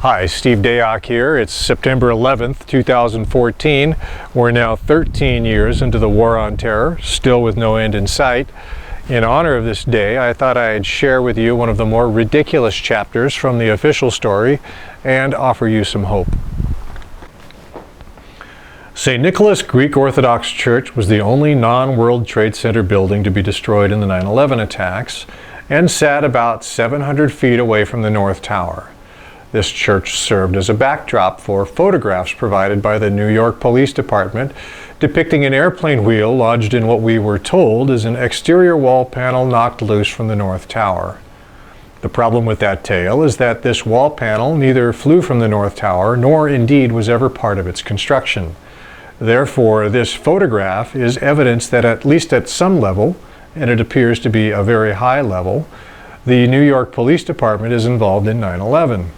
Hi, Steve Dayock here. It's September 11th, 2014. We're now 13 years into the War on Terror, still with no end in sight. In honor of this day, I thought I'd share with you one of the more ridiculous chapters from the official story and offer you some hope. St. Nicholas Greek Orthodox Church was the only non-World Trade Center building to be destroyed in the 9/11 attacks and sat about 700 feet away from the North Tower. This church served as a backdrop for photographs provided by the New York Police Department depicting an airplane wheel lodged in what we were told is an exterior wall panel knocked loose from the North Tower. The problem with that tale is that this wall panel neither flew from the North Tower nor indeed was ever part of its construction. Therefore, this photograph is evidence that at least at some level, and it appears to be a very high level, the New York Police Department is involved in 9/11.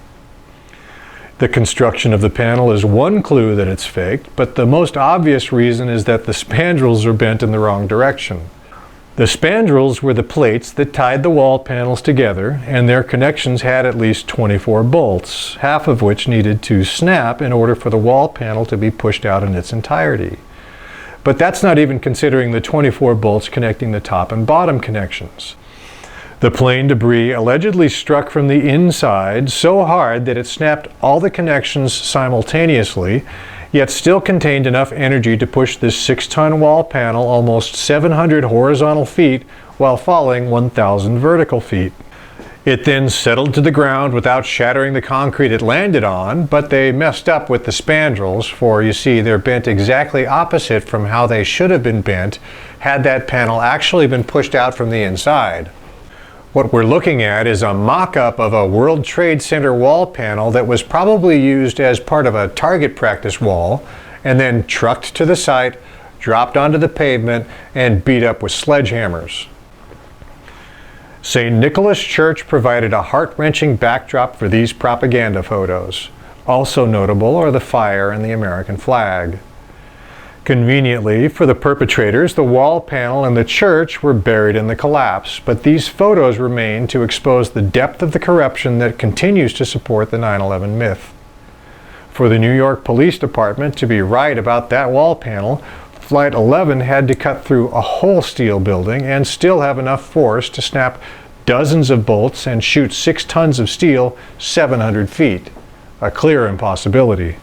The construction of the panel is one clue that it's faked, but the most obvious reason is that the spandrels are bent in the wrong direction. The spandrels were the plates that tied the wall panels together, and their connections had at least 24 bolts, half of which needed to snap in order for the wall panel to be pushed out in its entirety. But that's not even considering the 24 bolts connecting the top and bottom connections. The plane debris allegedly struck from the inside so hard that it snapped all the connections simultaneously, yet still contained enough energy to push this 6-ton wall panel almost 700 horizontal feet while falling 1,000 vertical feet. It then settled to the ground without shattering the concrete it landed on, but they messed up with the spandrels, for you see they're bent exactly opposite from how they should have been bent had that panel actually been pushed out from the inside. What we're looking at is a mock-up of a World Trade Center wall panel that was probably used as part of a target practice wall and then trucked to the site, dropped onto the pavement, and beat up with sledgehammers. St. Nicholas Church provided a heart-wrenching backdrop for these propaganda photos. Also notable are the fire and the American flag. Conveniently for the perpetrators, the wall panel and the church were buried in the collapse, but these photos remain to expose the depth of the corruption that continues to support the 9/11 myth. For the New York Police Department to be right about that wall panel, Flight 11 had to cut through a whole steel building and still have enough force to snap dozens of bolts and shoot 6 tons of steel 700 feet. A clear impossibility.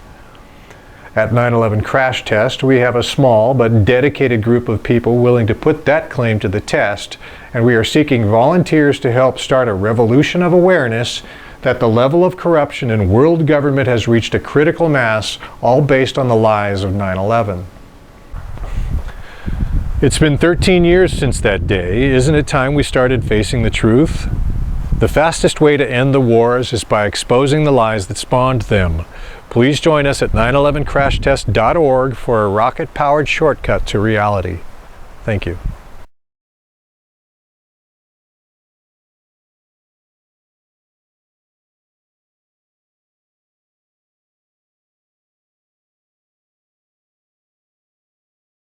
At 9/11 Crash Test, we have a small but dedicated group of people willing to put that claim to the test, and we are seeking volunteers to help start a revolution of awareness that the level of corruption in world government has reached a critical mass, all based on the lies of 9/11. It's been 13 years since that day. Isn't it time we started facing the truth? The fastest way to end the wars is by exposing the lies that spawned them. Please join us at 911crashtest.org for a rocket-powered shortcut to reality. Thank you.